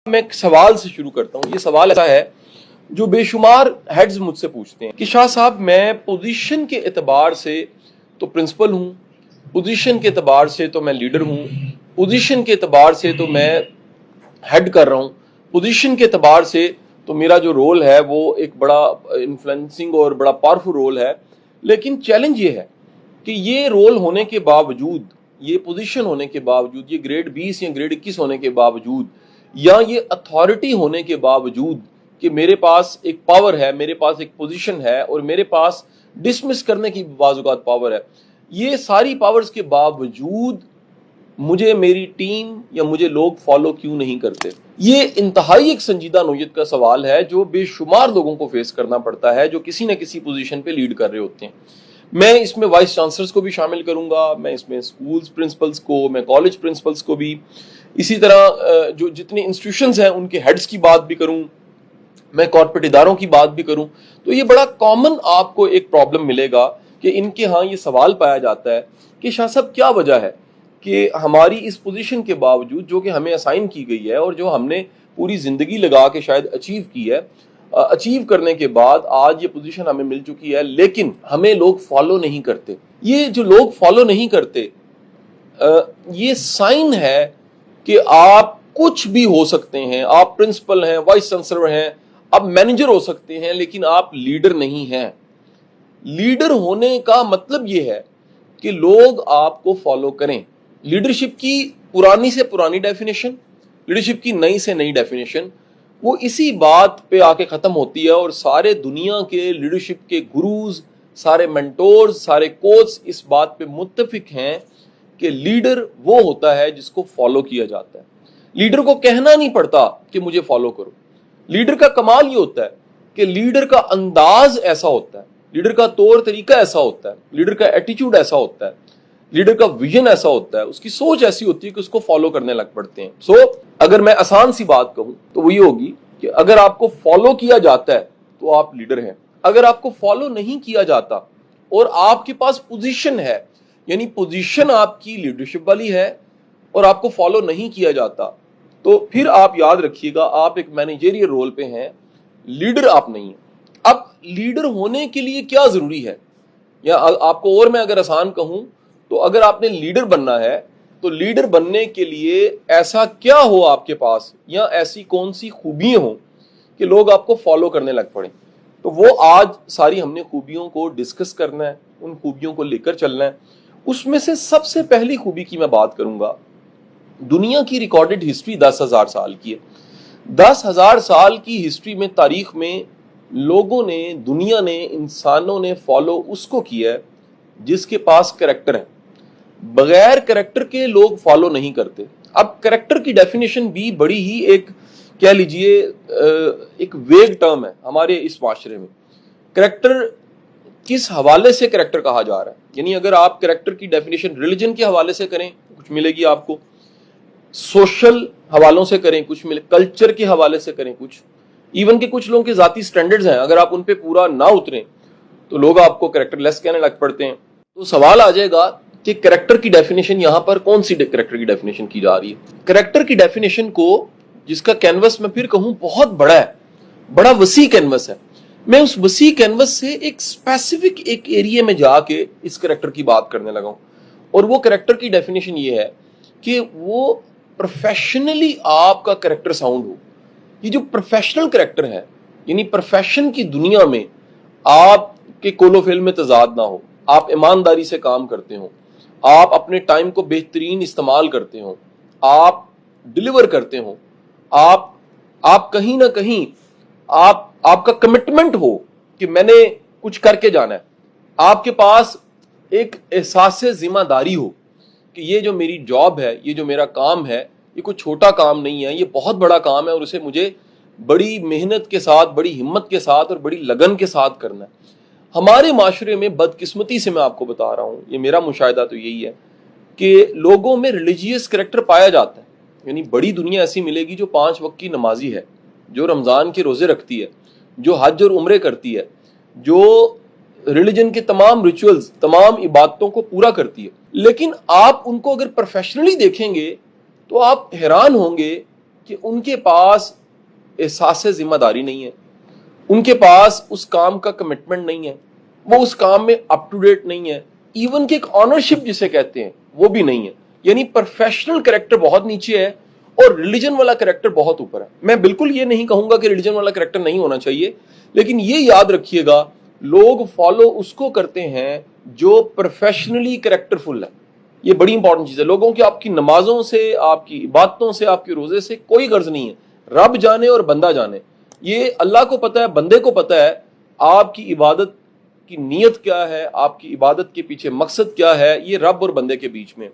میں ایک سوال سے شروع کرتا ہوں. یہ سوال ایسا ہے جو بے شمار ہیڈز مجھ سے پوچھتے ہیں کہ شاہ صاحب میں پوزیشن کے اعتبار سے تو پرنسپل ہوں, پوزیشن کے اعتبار سے تو میں لیڈر ہوں, پوزیشن کے اعتبار سے تو میں ہیڈ کر رہا ہوں, پوزیشن کے اعتبار سے تو میرا جو رول ہے وہ ایک بڑا انفلوئنسنگ اور بڑا پاورفل رول ہے. لیکن چیلنج یہ ہے کہ یہ رول ہونے کے باوجود, یہ پوزیشن ہونے کے باوجود, یہ گریڈ 20 یا گریڈ 21 ہونے کے باوجود, یا یہ اتھارٹی ہونے کے باوجود کہ میرے پاس ایک پاور ہے, میرے پاس ایک پوزیشن ہے اور میرے پاس ڈسمس کرنے کی بعض اوقات پاور ہے, یہ ساری پاورز کے باوجود مجھے میری ٹیم یا مجھے لوگ فالو کیوں نہیں کرتے؟ یہ انتہائی ایک سنجیدہ نوعیت کا سوال ہے جو بے شمار لوگوں کو فیس کرنا پڑتا ہے جو کسی نہ کسی پوزیشن پہ لیڈ کر رہے ہوتے ہیں. میں اس میں وائس چانسلرز کو بھی شامل کروں گا, میں اس میں سکولز پرنسپلز کو, میں کالج پرنسپلز کو بھی, اسی طرح جو جتنے انسٹیٹیوشنز ہیں ان کے ہیڈز کی بات بھی کروں, میں کارپوریٹ اداروں کی بات بھی کروں. تو یہ بڑا کامن آپ کو ایک پرابلم ملے گا کہ ان کے ہاں یہ سوال پایا جاتا ہے کہ شاہ صاحب کیا وجہ ہے کہ ہماری اس پوزیشن کے باوجود جو کہ ہمیں اسائن کی گئی ہے اور جو ہم نے پوری زندگی لگا کے شاید اچیو کی ہے, اچیو کرنے کے بعد آج یہ پوزیشن ہمیں مل چکی ہے لیکن ہمیں لوگ فالو نہیں کرتے. یہ جو لوگ فالو نہیں کرتے یہ سائن ہے کہ آپ کچھ بھی ہو سکتے ہیں, آپ پرنسپل ہیں, وائس چانسلر ہیں, آپ مینیجر ہو سکتے ہیں, لیکن آپ لیڈر نہیں ہیں. لیڈر ہونے کا مطلب یہ ہے کہ لوگ آپ کو فالو کریں. لیڈرشپ کی پرانی سے پرانی ڈیفینیشن, لیڈرشپ کی نئی سے نئی ڈیفینیشن وہ اسی بات پہ آ کے ختم ہوتی ہے, اور سارے دنیا کے لیڈرشپ کے گروز, سارے مینٹورز, سارے کوچ اس بات پہ متفق ہیں کہ لیڈر وہ ہوتا ہے جس کو فالو کیا جاتا ہے. لیڈر کو کہنا نہیں پڑتا کہ مجھے فالو کرو. لیڈر کا کمال یہ ہوتا ہے کہ لیڈر کا انداز ایسا ہوتا ہے, لیڈر کا طور طریقہ ایسا ہوتا ہے, لیڈر کا ایٹیٹیوڈ ایسا ہوتا ہے, لیڈر کا ویژن ایسا ہوتا ہے, اس کی سوچ ایسی ہوتی ہے کہ اس کو فالو کرنے لگ پڑتے ہیں. سو اگر میں آسان سی بات کہوں تو وہ یہ ہوگی کہ اگر آپ کو فالو کیا جاتا ہے تو آپ لیڈر ہیں. اگر آپ کو فالو نہیں کیا جاتا اور آپ کے پاس پوزیشن ہے, یعنی پوزیشن آپ کی لیڈرشپ والی ہے اور آپ کو فالو نہیں کیا جاتا, تو پھر آپ یاد رکھیے گا آپ ایک مینیجریل رول پہ ہیں, لیڈر آپ نہیں ہیں. اب لیڈر ہونے کے لیے کیا ضروری ہے, یا آپ کو اور میں اگر آسان کہوں تو اگر آپ نے لیڈر بننا ہے تو لیڈر بننے کے لیے ایسا کیا ہو آپ کے پاس, یا ایسی کون سی خوبیاں ہوں کہ لوگ آپ کو فالو کرنے لگ پڑیں. تو وہ آج ساری ہم نے خوبیوں کو ڈسکس کرنا ہے, ان خوبیوں کو لے کر چلنا ہے. اس میں سے سب سے پہلی خوبی کی میں بات کروں گا. دنیا کی ریکارڈڈ ہسٹری 10,000 سال کی ہے. 10,000 سال کی ہسٹری میں, تاریخ میں لوگوں نے, دنیا نے, انسانوں نے فالو اس کو کیا ہے جس کے پاس کریکٹر ہے. بغیر کریکٹر کے لوگ فالو نہیں کرتے. اب کریکٹر کی ڈیفینیشن بھی بڑی ہی ایک کہہ لیجئے ایک ویگ ٹرم ہے ہمارے اس معاشرے میں. کریکٹر کس حوالے سے کریکٹر کہا جا رہا ہے, یعنی اگر آپ کریکٹر کی ڈیفینیشن ریلیجن کے حوالے سے کریں کچھ ملے گی آپ کو, سوشل حوالوں سے کریں کچھ ملے, کلچر کے حوالے سے کریں کچھ, ایون کہ کچھ لوگوں کے ذاتی سٹینڈرڈز ہیں, اگر آپ ان پہ پورا نہ اتریں تو لوگ آپ کو کریکٹر لیس کہنے لگ پڑتے ہیں. تو سوال آ جائے گا کہ کریکٹر کی ڈیفینیشن یہاں پر کون سی کریکٹر کی ڈیفینیشن کی جا رہی ہے. کریکٹر کی ڈیفینیشن کو, جس کا کینوس میں پھر کہوں بہت بڑا ہے, بڑا وسیع کینوس ہے, میں اس وسیع کینوس سے ایک اسپیسیفک ایک ایریے میں جا کے اس کریکٹر کی بات کرنے لگا ہوں. اور وہ کریکٹر کی ڈیفینیشن یہ ہے کہ وہ پروفیشنلی آپ کا کریکٹر ساؤنڈ ہو. یہ جو پروفیشنل کریکٹر ہے, یعنی پروفیشن کی دنیا میں آپ کے کول و فعل میں تضاد نہ ہو, آپ ایمانداری سے کام کرتے ہوں, آپ اپنے ٹائم کو بہترین استعمال کرتے ہوں, آپ ڈیلیور کرتے ہوں, آپ کہیں نہ کہیں آپ کا کمٹمنٹ ہو کہ میں نے کچھ کر کے جانا ہے, آپ کے پاس ایک احساس ذمہ داری ہو کہ یہ جو میری جاب ہے, یہ جو میرا کام ہے, یہ کوئی چھوٹا کام نہیں ہے, یہ بہت بڑا کام ہے اور اسے مجھے بڑی محنت کے ساتھ, بڑی ہمت کے ساتھ اور بڑی لگن کے ساتھ کرنا ہے. ہمارے معاشرے میں بدقسمتی سے میں آپ کو بتا رہا ہوں, یہ میرا مشاہدہ تو یہی ہے کہ لوگوں میں ریلیجیس کریکٹر پایا جاتا ہے. یعنی بڑی دنیا ایسی ملے گی جو 5 وقت کی نمازی ہے, جو رمضان کے روزے رکھتی ہے, جو حج اور عمرے کرتی ہے, جو ریلیجن کے تمام ریچولز, تمام عبادتوں کو پورا کرتی ہے. لیکن آپ ان کو اگر پروفیشنلی دیکھیں گے تو آپ حیران ہوں گے کہ ان کے پاس احساس ذمہ داری نہیں ہے، ان کے پاس اس کام کا کمٹمنٹ نہیں ہے، وہ اس کام میں اپ ٹو ڈیٹ نہیں ہے، ایون کہ ایک آنرشپ جسے کہتے ہیں وہ بھی نہیں ہے. یعنی پروفیشنل کریکٹر بہت نیچے ہے اور ریلیجن والا کریکٹر بہت اوپر ہے. میں بالکل یہ نہیں کہوں گا کہ ریلیجن والا کریکٹر نہیں ہونا چاہیے، لیکن یہ یاد رکھیے گا لوگ فالو اس کو کرتے ہیں جو پروفیشنلی کریکٹر فل ہے. یہ بڑی امپورٹنٹ چیز ہے. لوگوں کی آپ کی نمازوں سے، آپ کی عبادتوں سے، آپ کے روزے سے کوئی غرض نہیں ہے. رب جانے اور بندہ جانے. یہ اللہ کو پتا ہے، بندے کو پتا ہے آپ کی عبادت کی نیت کیا ہے، آپ کی عبادت کے پیچھے مقصد کیا ہے. یہ رب اور بندے کے بیچ میں.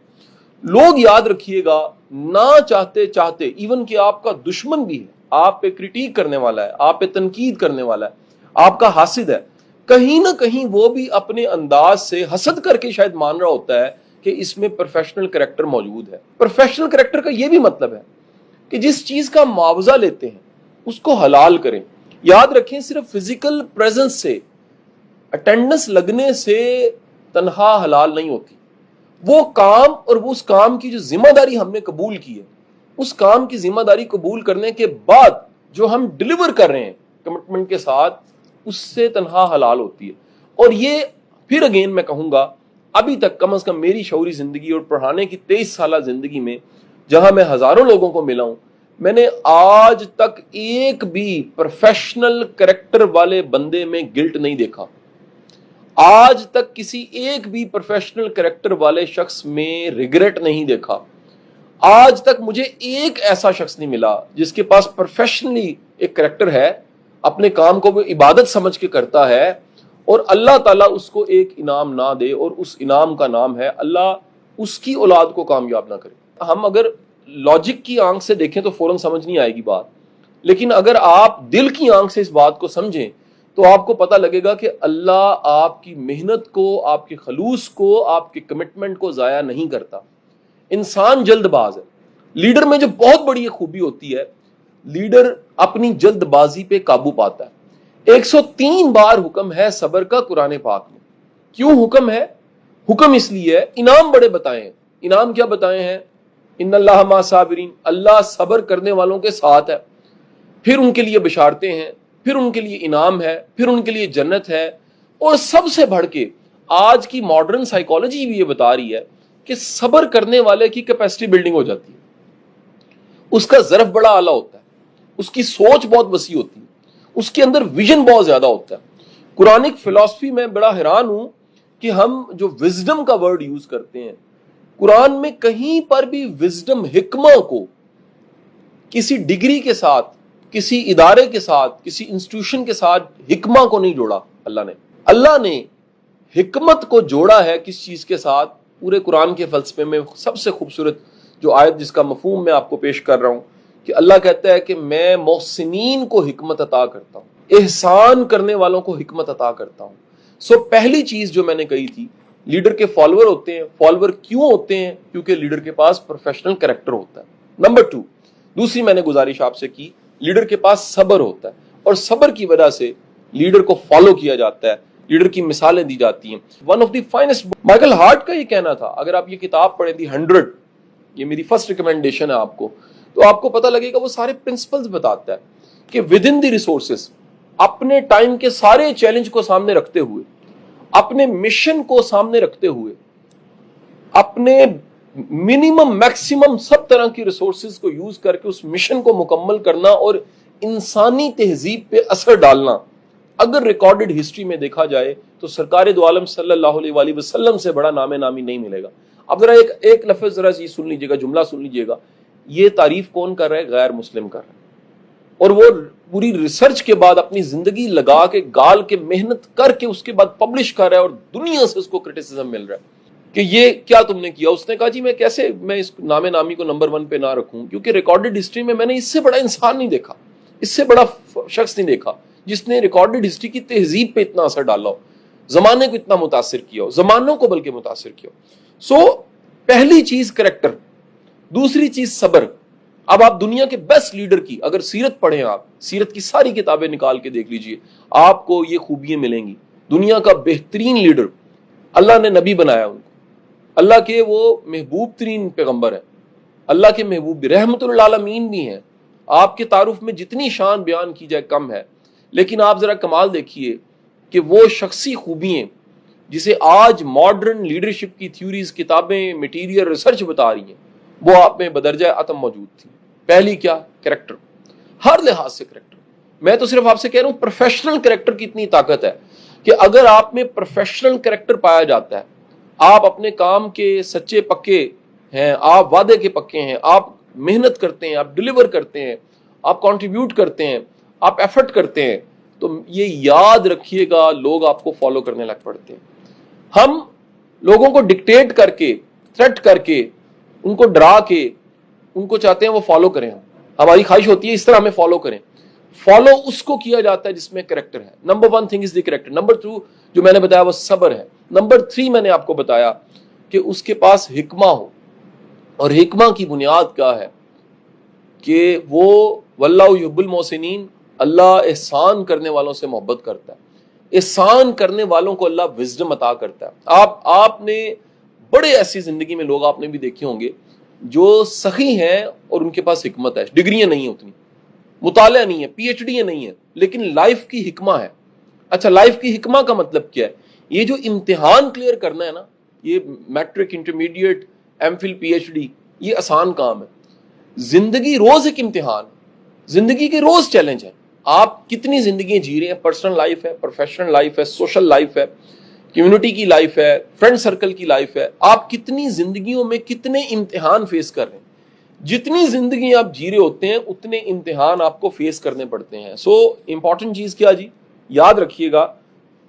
لوگ یاد رکھیے گا نہ چاہتے چاہتے، ایون کہ آپ کا دشمن بھی ہے، آپ پہ کرٹیک کرنے والا ہے، آپ پہ تنقید کرنے والا ہے، آپ کا حاسد ہے، کہیں نہ کہیں وہ بھی اپنے انداز سے حسد کر کے شاید مان رہا ہوتا ہے کہ اس میں پروفیشنل کریکٹر موجود ہے. پروفیشنل کریکٹر کا یہ بھی مطلب ہے کہ جس چیز کا معاوضہ لیتے ہیں اس کو حلال کریں. یاد رکھیں صرف فزیکل پریزنس سے، اٹینڈنس لگنے سے تنہا حلال نہیں ہوتی. وہ کام اور وہ اس کام کی جو ذمہ داری ہم نے قبول کی ہے، اس کام کی ذمہ داری قبول کرنے کے بعد جو ہم ڈیلیور کر رہے ہیں کمٹمنٹ کے ساتھ، اس سے تنہا حلال ہوتی ہے. اور یہ پھر اگین میں کہوں گا، ابھی تک کم از کم میری شعوری زندگی اور پڑھانے کی 23 سالہ زندگی میں جہاں میں ہزاروں لوگوں کو ملا ہوں، میں نے آج تک ایک بھی پروفیشنل کریکٹر والے بندے میں گلٹ نہیں دیکھا. آج تک کسی ایک بھی پروفیشنل کریکٹر والے شخص میں ریگریٹ نہیں دیکھا. آج تک مجھے ایک ایسا شخص نہیں ملا جس کے پاس پروفیشنلی ایک کریکٹر ہے، اپنے کام کو وہ عبادت سمجھ کے کرتا ہے اور اللہ تعالیٰ اس کو ایک انعام نہ دے، اور اس انعام کا نام ہے اللہ اس کی اولاد کو کامیاب نہ کرے. ہم اگر لاجک کی آنکھ سے دیکھیں تو فوراً سمجھ نہیں آئے گی بات، لیکن اگر آپ دل کی آنکھ سے اس بات کو سمجھیں تو آپ کو پتہ لگے گا کہ اللہ آپ کی محنت کو، آپ کے خلوص کو، آپ کے کمٹمنٹ کو ضائع نہیں کرتا. انسان جلد باز ہے. لیڈر میں جو بہت بڑی خوبی ہوتی ہے، لیڈر اپنی جلد بازی پہ قابو پاتا ہے. 103 بار حکم ہے صبر کا قرآن پاک میں. کیوں حکم ہے؟ حکم اس لیے ہے، انعام بڑے بتائے ہیں. انعام کیا بتائے ہیں؟ ان اللہ مع صابرین، اللہ صبر کرنے والوں کے ساتھ ہے. پھر ان کے لیے بشارتیں ہیں، پھر ان کے لیے انعام ہے، پھر ان کے لیے جنت ہے. اور سب سے بڑھ کے آج کی ماڈرن سائیکالوجی بھی یہ بتا رہی ہے کہ صبر کرنے والے کی کیپیسٹی بلڈنگ ہو جاتی ہے. اس کا ظرف بڑا اعلیٰ ہوتا ہے، اس کی سوچ بہت وسیع ہوتی ہے، اس کے اندر ویژن بہت زیادہ ہوتا ہے. قرآنک فلسفی میں بڑا حیران ہوں کہ ہم جو وزڈم کا ورڈ یوز کرتے ہیں، قرآن میں کہیں پر بھی وزڈم، حکمہ کو کسی ڈگری کے ساتھ، کسی ادارے کے ساتھ، کسی انسٹیٹیوشن کے ساتھ حکمہ کو نہیں جوڑا. اللہ نے حکمت کو جوڑا ہے کس چیز کے ساتھ؟ پورے قرآن کے فلسفے میں سب سے خوبصورت جو آیت جس کا مفہوم میں آپ کو پیش کر رہا ہوں کہ اللہ کہتا ہے کہ میں محسنین کو حکمت عطا کرتا ہوں، احسان کرنے والوں کو حکمت عطا کرتا ہوں. پہلی چیز جو میں نے کہی تھی، لیڈر کے فالوور ہوتے ہیں. فالوور کیوں ہوتے ہیں؟ کیونکہ لیڈر کے پاس پروفیشنل کریکٹر ہوتا ہے. نمبر 2، دوسری میں نے گزارش آپ سے کی، لیڈر کے پاس صبر ہوتا ہے، اور صبر کی وجہ سے لیڈر کو فالو کیا جاتا ہے، لیڈر کی مثالیں دی جاتی ہیں. One of the finest, Michael Hart کا یہ کہنا تھا. اگر آپ یہ کتاب پڑھیں دی 100، یہ میری فرسٹ ریکمینڈیشن ہے آپ کو، تو آپ کو پتہ لگے گا وہ سارے پرنسپلز بتاتا ہے کہ ود ان دی ریسورسز، اپنے ٹائم کے سارے چیلنج کو سامنے رکھتے ہوئے، اپنے مشن کو سامنے رکھتے ہوئے، اپنے منیمم میکسیمم سب طرح کی ریسورسز کو یوز کر کے اس مشن کو مکمل کرنا اور انسانی تہذیب پہ اثر ڈالنا. اگر ریکارڈڈ ہسٹری میں دیکھا جائے تو سرکار دو عالم صلی اللہ علیہ وآلہ وسلم سے بڑا نام نامی نہیں ملے گا. اب ذرا ایک لفظ ذرا یہ سن لیجیے گا، جملہ سن لیجیے گا. یہ تعریف کون کر رہا ہے؟ غیر مسلم کر رہا ہے. اور وہ پوری ریسرچ کے بعد اپنی زندگی لگا کے گال کے محنت کر کے اس کے بعد پبلش کر رہا ہے، اور دنیا سے اس کو کرٹیسزم مل رہا ہے کہ یہ کیا تم نے کیا. اس نے کہا جی میں کیسے میں اس نام نامی کو نمبر 1 پہ نہ رکھوں، کیونکہ ریکارڈڈ ہسٹری میں میں نے اس سے بڑا انسان نہیں دیکھا، اس سے بڑا شخص نہیں دیکھا جس نے ریکارڈڈ ہسٹری کی تہذیب پہ اتنا اثر ڈالا ہو، زمانے کو اتنا متاثر کیا ہو، زمانوں کو بلکہ متاثر کیا ہو. پہلی چیز کریکٹر، دوسری چیز صبر. اب آپ دنیا کے بیسٹ لیڈر کی اگر سیرت پڑھیں، آپ سیرت کی ساری کتابیں نکال کے دیکھ لیجئے، آپ کو یہ خوبیاں ملیں گی. دنیا کا بہترین لیڈر، اللہ نے نبی بنایا ان کو، اللہ کے وہ محبوب ترین پیغمبر ہیں، اللہ کے محبوب بھی، رحمت للعالمین بھی ہیں، آپ کے تعارف میں جتنی شان بیان کی جائے کم ہے، لیکن آپ ذرا کمال دیکھیے کہ وہ شخصی خوبیاں جسے آج ماڈرن لیڈرشپ کی تھیوریز، کتابیں، میٹیریل، ریسرچ بتا رہی ہیں، وہ آپ میں بدرجہ عتم موجود تھی۔ پہلی کیا؟ کریکٹر، ہر لحاظ سے کریکٹر۔ میں تو صرف آپ سے کہہ رہا ہوں پروفیشنل کریکٹر کی اتنی طاقت ہے کہ اگر آپ میں پروفیشنل کریکٹر پایا جاتا ہے، آپ اپنے کام کے سچے پکے ہیں، آپ وعدے کے پکے ہیں، آپ محنت کرتے ہیں، آپ ڈیلیور کرتے ہیں، آپ کنٹریبیوٹ کرتے ہیں، آپ ایفرٹ کرتے ہیں، تو یہ یاد رکھیے گا لوگ آپ کو فالو کرنے لگ پڑتے ہیں۔ ہم لوگوں کو ڈکٹیٹ کر کے، تھریٹ کر کے، ان کو ڈرا کے ان کو چاہتے ہیں وہ فالو کریں، ہماری خواہش ہوتی ہے اس طرح ہمیں فالو کریں۔ فالو اس کو کیا جاتا ہے جس میں کریکٹر ہے۔ Number 1 thing is the character. Number 2 جو میں نے بتایا وہ صبر ہے۔ نمبر 3 میں نے آپ کو بتایا کہ اس کے پاس حکمہ ہو، اور حکمہ کی بنیاد کیا ہے کہ وہ واللہ یحب المحسنین، اللہ احسان کرنے والوں سے محبت کرتا ہے۔ احسان کرنے والوں کو اللہ وزڈم عطا کرتا ہے۔ آپ نے بڑے ایسی زندگی میں لوگ آپ نے بھی دیکھے ہوں گے جو سخی ہیں اور ان کے پاس حکمت ہے، ڈگریاں نہیں ہیں اتنی، مطالعہ نہیں ہے، پی ایچ ڈی نہیں ہے، لیکن لائف کی حکمہ ہے۔ اچھا، لائف کی حکمہ کا مطلب کیا ہے؟ یہ جو امتحان کلیئر کرنا ہے نا، یہ matric, intermediate, M Phil, P H D, یہ آسان کام ہے۔ زندگی روز ایک امتحان، زندگی کے روز چیلنج ہے۔ آپ کتنی زندگیاں جی رہے ہیں، پرسنل لائف ہے، پروفیشنل لائف ہے، سوشل لائف ہے، کمیونٹی کی لائف ہے، فرینڈ سرکل کی لائف ہے، آپ کتنی زندگیوں میں کتنے امتحان فیس کر رہے ہیں۔ جتنی زندگی آپ جی رہے ہوتے ہیں اتنے امتحان آپ کو فیس کرنے پڑتے ہیں۔ سو امپورٹنٹ چیز کیا جی؟ یاد رکھیے گا،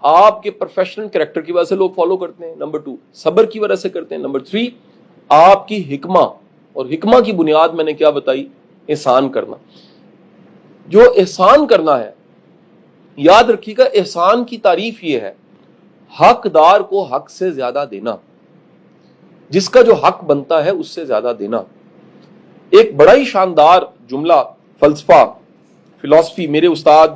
آپ کے پروفیشنل کریکٹر کی وجہ سے لوگ فالو کرتے ہیں۔ نمبر 2 صبر کی وجہ سے کرتے ہیں۔ نمبر 3 آپ کی حکمہ، اور حکمہ کی بنیاد میں نے کیا بتائی؟ احسان کرنا۔ جو احسان کرنا ہے، یاد رکھیے گا احسان کی تعریف یہ ہے حقدار کو حق سے زیادہ دینا، جس کا جو حق بنتا ہے اس سے زیادہ دینا۔ ایک بڑا ہی شاندار جملہ فلسفہ، فلسفی میرے استاد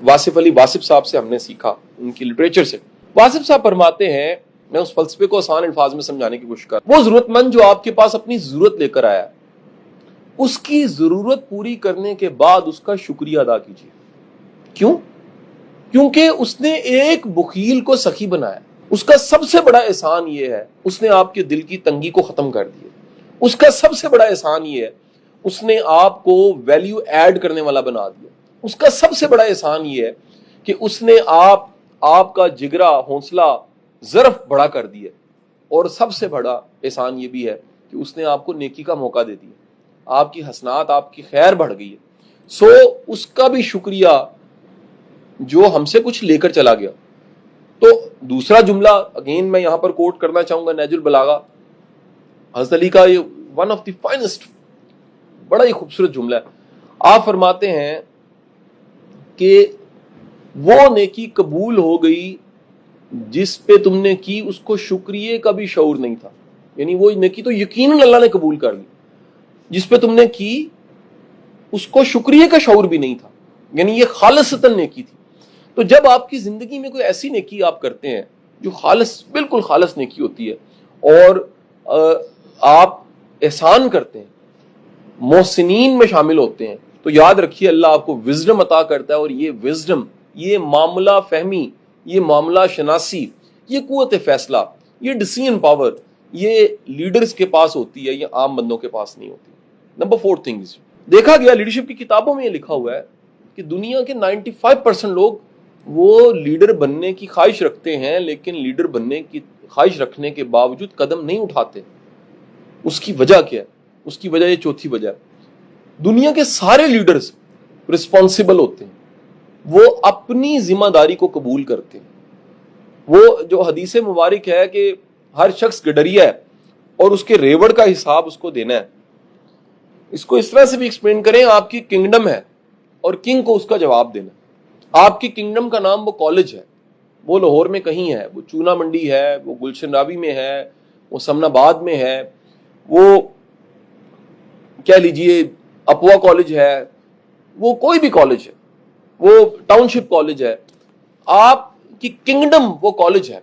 واصف علی واصف صاحب سے ہم نے سیکھا، ان کی لٹریچر سے۔ واصف صاحب فرماتے ہیں، میں اس فلسفے کو آسان الفاظ میں سمجھانے کی کوشش کر رہا ہوں، وہ ضرورت مند جو آپ کے پاس اپنی ضرورت لے کر آیا، اس کی ضرورت پوری کرنے کے بعد اس کا شکریہ ادا کیجیے۔ کیوں؟ کیونکہ اس نے ایک بخیل کو سخی بنایا۔ اس کا سب سے بڑا احسان یہ ہے اس نے آپ کے دل کی تنگی کو ختم کر دیا۔ اس کا سب سے بڑا احسان یہ ہے اس نے آپ کو ویلیو ایڈ کرنے والا بنا دیا۔ اس کا سب سے بڑا احسان یہ ہے کہ اس نے آپ کا جگرا، حوصلہ، ظرف بڑا کر دیا۔ اور سب سے بڑا احسان یہ بھی ہے کہ اس نے آپ کو نیکی کا موقع دے دیا، آپ کی حسنات، آپ کی خیر بڑھ گئی ہے۔ سو اس کا بھی شکریہ جو ہم سے کچھ لے کر چلا گیا۔ تو دوسرا جملہ اگین میں یہاں پر کوٹ کرنا چاہوں گا، نہج البلاغہ، حضرت علی کا یہ ون آف دی فائنسٹ، بڑا ہی خوبصورت جملہ ہے۔ آپ فرماتے ہیں کہ وہ نیکی قبول ہو گئی جس پہ تم نے کی اس کو شکریہ کا بھی شعور نہیں تھا، یعنی وہ نیکی تو یقیناً اللہ نے قبول کر لی، جس پہ تم نے کی اس کو شکریہ کا شعور بھی نہیں تھا، یعنی یہ خالصتاً نیکی تھی۔ تو جب آپ کی زندگی میں کوئی ایسی نیکی آپ کرتے ہیں جو خالص، بالکل خالص نیکی ہوتی ہے، اور آپ احسان کرتے ہیں، محسنین میں شامل ہوتے ہیں، تو یاد رکھیے اللہ آپ کو وزڈم عطا کرتا ہے، اور یہ وزڈم، یہ معاملہ فہمی، یہ معاملہ شناسی، یہ قوت فیصلہ، یہ ڈیسیژن پاور، یہ لیڈرز کے پاس ہوتی ہے، یہ عام بندوں کے پاس نہیں ہوتی۔ نمبر 4 تھنگز دیکھا گیا، لیڈرشپ کی کتابوں میں یہ لکھا ہوا ہے کہ دنیا کے 95% لوگ وہ لیڈر بننے کی خواہش رکھتے ہیں، لیکن لیڈر بننے کی خواہش رکھنے کے باوجود قدم نہیں اٹھاتے۔ اس کی وجہ کیا ہے؟ اس کی وجہ یہ چوتھی وجہ ہے، دنیا کے سارے لیڈرز رسپانسیبل ہوتے ہیں، وہ اپنی ذمہ داری کو قبول کرتے ہیں۔ وہ جو حدیث مبارک ہے کہ ہر شخص گڈریا ہے اور اس کے ریوڑ کا حساب اس کو دینا ہے۔ اس کو اس طرح سے بھی ایکسپلین کریں، آپ کی کنگڈم ہے اور کنگ کو اس کا جواب دینا۔ آپ کی کنگڈم کا نام وہ کالج ہے، وہ لاہور میں کہیں ہے، وہ چونا منڈی ہے، وہ گلشن راوی میں ہے، وہ سمن آباد میں ہے، وہ کہہ لیجئے اپوا کالج ہے، وہ کوئی بھی کالج ہے، وہ ٹاؤن شپ کالج ہے، آپ کی کنگڈم وہ کالج ہے،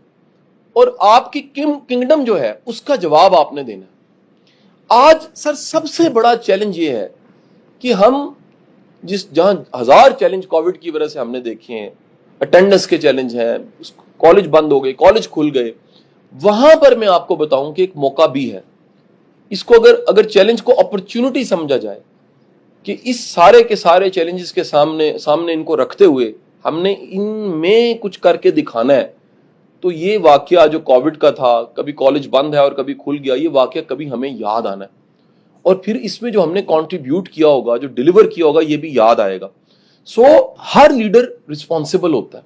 اور آپ کی کنگڈم جو ہے اس کا جواب آپ نے دینا ہے۔ آج سر سب سے بڑا چیلنج یہ ہے کہ ہم جہاں ہزار چیلنج کووڈ کی وجہ سے ہم نے دیکھے ہیں، اٹینڈنس کے چیلنج ہیں، کالج بند ہو گئے، کالج کھل گئے، وہاں پر میں آپ کو بتاؤں کہ ایک موقع بھی ہے. اس کو اگر چیلنج کو اپرچونٹی سمجھا جائے کہ اس سارے کے سارے چیلنجز کے سامنے ان کو رکھتے ہوئے ہم نے ان میں کچھ کر کے دکھانا ہے، تو یہ واقعہ جو کووڈ کا تھا، کبھی کالج بند ہے اور کبھی کھل گیا، یہ واقعہ کبھی ہمیں یاد آنا ہے، اور پھر اس میں جو ہم نے کنٹریبیوٹ کیا ہوگا، جو ڈیلیور کیا ہوگا، یہ بھی یاد آئے گا. سو ہر لیڈر رسپانسبل ہوتا ہے،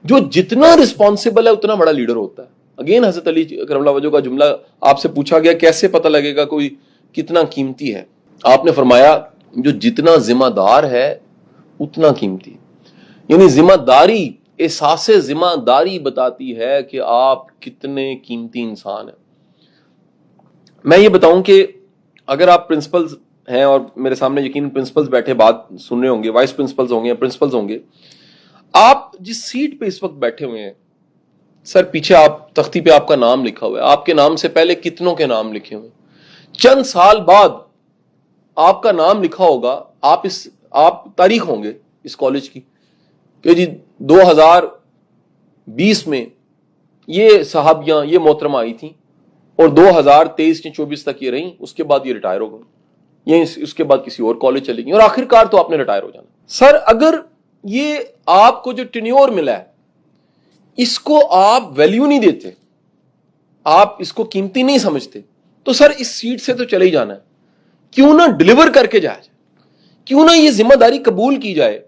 جو جتنا رسپانسبل ہے اتنا بڑا لیڈر ہوتا ہے. اگین حضرت علی کرم اللہ وجہہ کا جملہ آپ سے پوچھا گیا کیسے پتہ لگے گا کوئی کتنا قیمتی ہے، آپ نے فرمایا جو جتنا ذمہ دار ہے اتنا قیمتی. یعنی ذمہ داری، احساس ذمہ داری بتاتی ہے کہ آپ کتنے قیمتی انسان ہیں. میں یہ بتاؤں کہ اگر آپ پرنسپلز ہیں، اور میرے سامنے یقین پرنسپلز بیٹھے بات سن رہے ہوں گے، وائس پرنسپلز ہوں گے یا پرنسپلز ہوں گے، آپ جس سیٹ پہ اس وقت بیٹھے ہوئے ہیں، سر پیچھے آپ تختی پہ آپ کا نام لکھا ہوا ہے، آپ کے نام سے پہلے کتنوں کے نام لکھے ہوئے ہیں. چند سال بعد آپ کا نام لکھا ہوگا، آپ تاریخ ہوں گے اس کالج کی کہ جی 2020 میں یہ صحابیاں، یہ محترمہ آئی تھیں، اور 2023 سے 24 تک یہ رہیں، اس کے بعد یہ ریٹائر ہو گئی، یہ اس کے بعد کسی اور کالج چلی گئی، اور آخر کار تو آپ نے ریٹائر ہو جانا. سر اگر یہ آپ کو جو ٹینیور ملا ہے اس کو آپ ویلیو نہیں دیتے، آپ اس کو قیمتی نہیں سمجھتے، تو سر اس سیٹ سے تو چلے ہی جانا ہے. کیوں نہ ڈیلیور کر کے جائے، کیوں نہ یہ ذمہ داری قبول کی جائے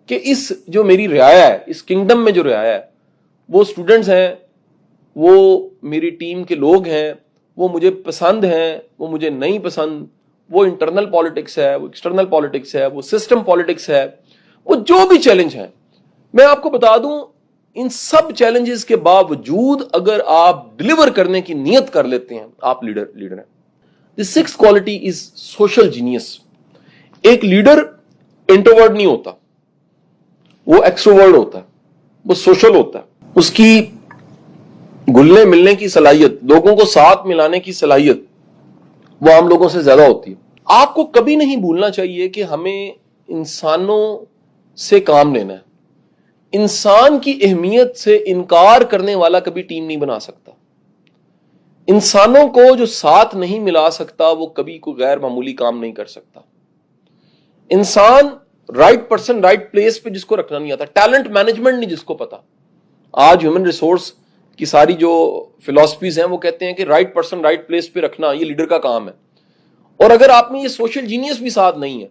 کہ اس جو میری رعایا ہے، اس کنگڈم میں جو رعایا ہے، وہ اسٹوڈنٹس ہیں، وہ میری ٹیم کے لوگ ہیں، وہ مجھے پسند ہیں، وہ مجھے نہیں پسند، وہ انٹرنل پالیٹکس ہے، وہ ایکسٹرنل پالیٹکس ہے، وہ سسٹم پالیٹکس ہے، وہ جو بھی چیلنج ہیں. میں آپ کو بتا دوں ان سب چیلنجز کے باوجود اگر آپ ڈیلیور کرنے کی نیت کر لیتے ہیں، آپ لیڈر ہیں. The six quality is social genius. ایک لیڈر انٹروورٹ نہیں ہوتا، وہ ایکسٹروورٹ ہوتا ہے، وہ سوشل ہوتا ہے. اس کی گلنے ملنے کی صلاحیت، لوگوں کو ساتھ ملانے کی صلاحیت وہ عام لوگوں سے زیادہ ہوتی ہے. آپ کو کبھی نہیں بھولنا چاہیے کہ ہمیں انسانوں سے کام لینا ہے. انسان کی اہمیت سے انکار کرنے والا کبھی ٹیم نہیں بنا سکتا. انسانوں کو جو ساتھ نہیں ملا سکتا وہ کبھی کوئی غیر معمولی کام نہیں کر سکتا. انسان رائٹ پرسن رائٹ پلیس پہ جس کو رکھنا نہیں آتا، ٹیلنٹ مینجمنٹ نہیں جس کو پتا. آج ہیومن ریسورس کی ساری جو فلسفیز ہیں وہ کہتے ہیں کہ رائٹ پرسن رائٹ پلیس پہ رکھنا یہ لیڈر کا کام ہے. اور اگر آپ میں یہ سوشل جینیس بھی ساتھ نہیں ہے،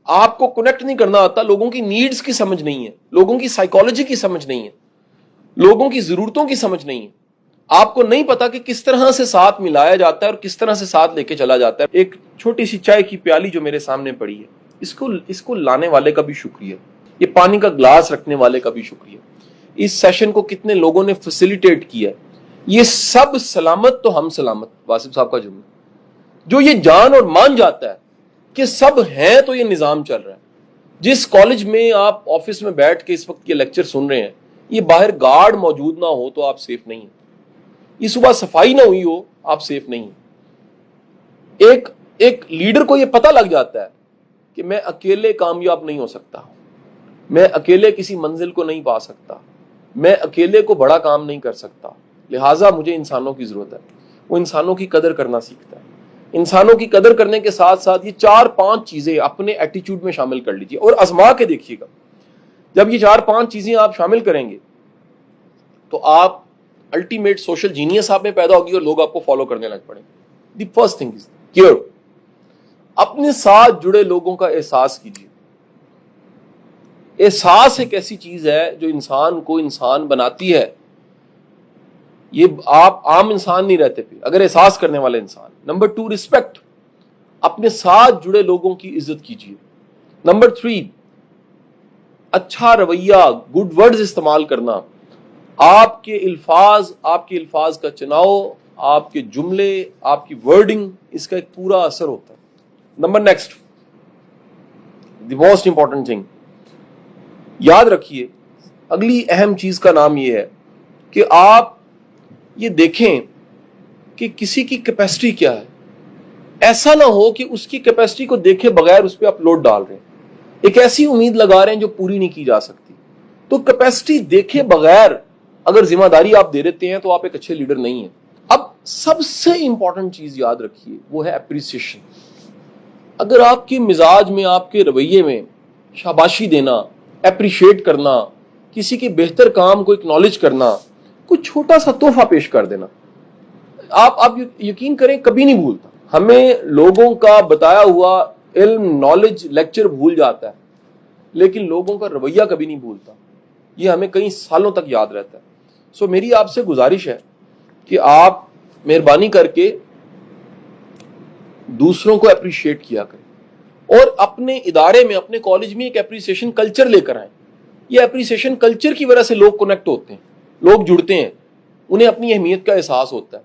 آپ کو کنیکٹ نہیں کرنا آتا، لوگوں کی نیڈز کی سمجھ نہیں ہے، لوگوں کی سائیکالوجی کی سمجھ نہیں ہے، لوگوں کی ضرورتوں کی سمجھ نہیں ہے، آپ کو نہیں پتا کہ کس طرح سے ساتھ ملایا جاتا ہے اور کس طرح سے ساتھ لے کے چلا جاتا ہے. ایک چھوٹی سی چائے کی پیالی جو میرے سامنے پڑی ہے، اس کو لانے والے کا بھی شکریہ، یہ پانی کا گلاس رکھنے والے کا بھی شکریہ، اس سیشن کو کتنے لوگوں نے فیسیلیٹیٹ کیا ہے، یہ سب سلامت تو ہم سلامت. واسف صاحب کا جملہ جو یہ جان اور مان جاتا ہے کہ سب ہیں تو یہ نظام چل رہا ہے. جس کالج میں آپ آفس میں بیٹھ کے اس وقت یہ لیکچر سن رہے ہیں، یہ باہر گارڈ موجود نہ ہو تو آپ سیف نہیں ہیں، یہ صبح صفائی نہ ہوئی ہو آپ سیف نہیں ہیں. ایک لیڈر کو یہ پتہ لگ جاتا ہے کہ میں اکیلے کامیاب نہیں ہو سکتا، میں اکیلے کسی منزل کو نہیں پا سکتا، میں اکیلے کو بڑا کام نہیں کر سکتا، لہٰذا مجھے انسانوں کی ضرورت ہے. وہ انسانوں کی قدر کرنا سیکھتا ہے. انسانوں کی قدر کرنے کے ساتھ ساتھ یہ 4-5 چیزیں اپنے ایٹیچیوڈ میں شامل کر لیجیے اور آزما کے دیکھیے گا. جب یہ 4-5 چیزیں آپ شامل کریں گے تو آپ الٹیمیٹ سوشل جینیس آپ میں پیدا ہوگی اور لوگ آپ کو فالو کرنے لگ پڑیں. The first thing is care. اپنے ساتھ جڑے لوگوں کا احساس کیجیے. احساس ایک ایسی چیز ہے جو انسان کو انسان بناتی ہے. یہ آپ عام انسان نہیں رہتے پھر اگر احساس کرنے والے انسان. Number 2 respect. اپنے ساتھ جڑے لوگوں کی عزت کیجیے. نمبر 3 اچھا رویہ، گڈ ورڈز استعمال کرنا. آپ کے الفاظ کا چناؤ، آپ کے جملے، آپ کی ورڈنگ، اس کا ایک پورا اثر ہوتا ہے. Number next the most important thing, یاد رکھیے اگلی اہم چیز کا نام یہ ہے کہ آپ یہ دیکھیں کہ کسی کی کیپیسٹی کیا ہے. ایسا نہ ہو کہ اس کی کیپیسٹی کو دیکھے بغیر اس پہ آپ لوڈ ڈال رہے ہیں, ایک ایسی امید لگا رہے ہیں جو پوری نہیں کی جا سکتی. تو کیپیسٹی دیکھے بغیر اگر ذمہ داری آپ دے دیتے ہیں تو آپ ایک اچھے لیڈر نہیں ہیں. اب سب سے امپورٹنٹ چیز یاد رکھیے, وہ ہے اپریسیشن. اگر آپ کے مزاج میں, آپ کے رویے میں شاباشی دینا, اپریشیٹ کرنا, کسی کے بہتر کام کو اکنالج کرنا, کوئی چھوٹا سا تحفہ پیش کر دینا, آپ یقین کریں کبھی نہیں بھولتا. ہمیں لوگوں کا بتایا ہوا علم, نالج, لیکچر بھول جاتا ہے, لیکن لوگوں کا رویہ کبھی نہیں بھولتا. یہ ہمیں کئی سالوں تک یاد رہتا ہے. سو میری آپ سے گزارش ہے کہ آپ مہربانی کر کے دوسروں کو اپریشیٹ کیا کریں, اور اپنے ادارے میں, اپنے کالج میں ایک اپریسیشن کلچر لے کر آئیں. یہ اپریسیشن کلچر کی وجہ سے لوگ کنیکٹ ہوتے ہیں, لوگ جڑتے ہیں, انہیں اپنی اہمیت کا احساس ہوتا ہے.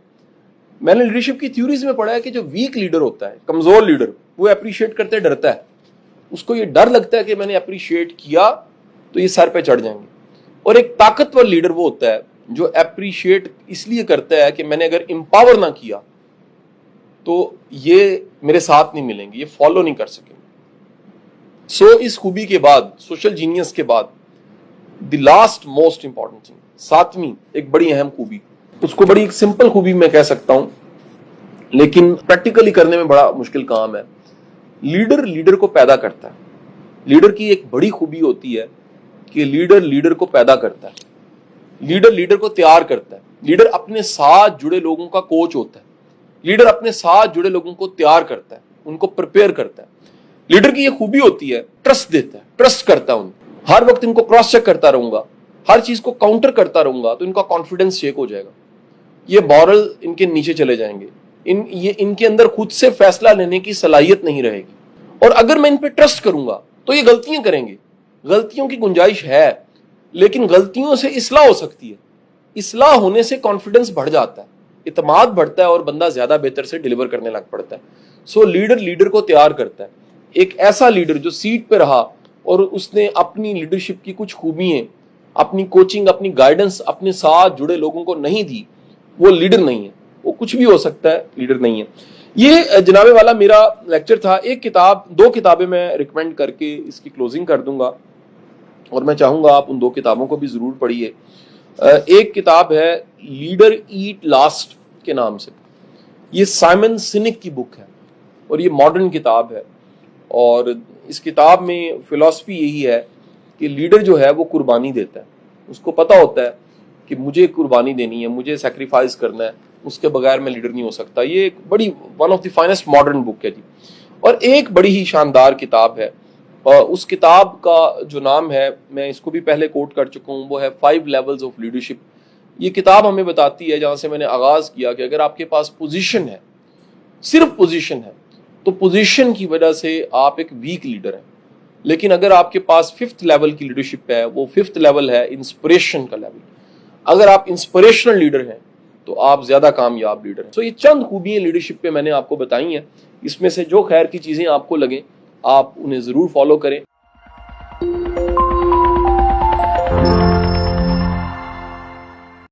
میں نے لیڈرشپ کی تھیوریز میں پڑھا ہے کہ جو ویک لیڈر ہوتا ہے, کمزور لیڈر, وہ اپریشیٹ کرتے ڈرتا ہے. اس کو یہ ڈر لگتا ہے کہ میں نے اپریشیٹ کیا تو یہ سر پہ چڑھ جائیں گے. اور ایک طاقتور لیڈر وہ ہوتا ہے جو اپریشیٹ اس لیے کرتا ہے کہ میں نے اگر امپاور نہ کیا تو یہ میرے ساتھ نہیں ملیں گے, یہ فالو نہیں کر سکیں گے. سو اس خوبی کے بعد, سوشل جینیس کے بعد, the last most important thing, ساتویں ایک بڑی اہم خوبی, اس کو بڑی ایک سمپل خوبی میں کہہ سکتا ہوں لیکن پریکٹیکلی کرنے میں بڑا مشکل کام ہے. لیڈر کو پیدا کرتا ہے. لیڈر کی ایک بڑی خوبی ہوتی ہے کہ لیڈر کو پیدا کرتا ہے, لیڈر کو تیار کرتا ہے. لیڈر اپنے ساتھ جڑے لوگوں کا کوچ ہوتا ہے. لیڈر اپنے ساتھ جڑے لوگوں کو تیار کرتا ہے, ان کو پریپیئر کرتا ہے. لیڈر کی یہ خوبی ہوتی ہے, ٹرسٹ دیتا ہے, ٹرسٹ کرتا ہے. ہر وقت ان کو کراس چیک کرتا رہوں گا, ہر چیز کو کاؤنٹر کرتا رہوں گا تو ان کا کانفیڈنس شیک ہو جائے گا, یہ مورل ان کے نیچے چلے جائیں گے, ان کے اندر خود سے فیصلہ لینے کی صلاحیت نہیں رہے گی. اور اگر میں ان پہ ٹرسٹ کروں گا تو یہ غلطیاں کریں گے, غلطیوں کی گنجائش ہے, لیکن غلطیوں سے اصلاح ہو سکتی ہے. اصلاح ہونے سے کانفیڈنس بڑھ جاتا ہے, اعتماد بڑھتا ہے, اور بندہ زیادہ بہتر سے ڈیلیور کرنے لگ پڑتا ہے. سو لیڈر کو تیار کرتا ہے. ایک ایسا لیڈر جو سیٹ پہ رہا اور اس نے اپنی لیڈرشپ کی کچھ خوبیاں, اپنی کوچنگ, اپنی گائیڈنس اپنے ساتھ جڑے لوگوں کو نہیں دی, وہ لیڈر نہیں ہے. وہ کچھ بھی ہو سکتا ہے, لیڈر نہیں ہے. یہ جناب والا میرا لیکچر تھا. ایک کتاب, 2 کتابیں میں ریکمینڈ کر کے اس کی کلوزنگ کر دوں گا, اور میں چاہوں گا آپ ان 2 کتابوں کو بھی ضرور پڑھیے. ایک کتاب ہے لیڈر ایٹ لاسٹ کے نام سے. یہ سائمن سینک کی بک ہے اور یہ ماڈرن کتاب ہے, اور اس کتاب میں فلسفی یہی ہے کہ لیڈر جو ہے وہ قربانی دیتا ہے. اس کو پتا ہوتا ہے کہ مجھے قربانی دینی ہے, مجھے سیکریفائز کرنا ہے, اس کے بغیر میں لیڈر نہیں ہو سکتا. یہ ایک بڑی one of the finest modern book ہے جی. اور ایک بڑی ہی شاندار کتاب ہے, اور اس کتاب کا جو نام ہے, میں اس کو بھی پہلے کوٹ کر چکا ہوں, وہ ہے 5 لیولز آف لیڈرشپ. یہ کتاب ہمیں بتاتی ہے, جہاں سے میں نے آغاز کیا, کہ اگر آپ کے پاس پوزیشن ہے, صرف پوزیشن ہے, تو پوزیشن کی وجہ سے آپ ایک ویک لیڈر ہیں. لیکن اگر آپ کے پاس 5th لیول کی لیڈرشپ ہے, وہ 5th لیول ہے انسپریشن کا لیول. اگر آپ انسپریشنل لیڈر ہیں تو آپ زیادہ کامیاب لیڈر ہیں. تو یہ چند خوبیاں لیڈرشپ پہ میں نے آپ کو بتائی ہیں. اس میں سے جو خیر کی چیزیں آپ کو لگیں آپ انہیں ضرور فالو کریں.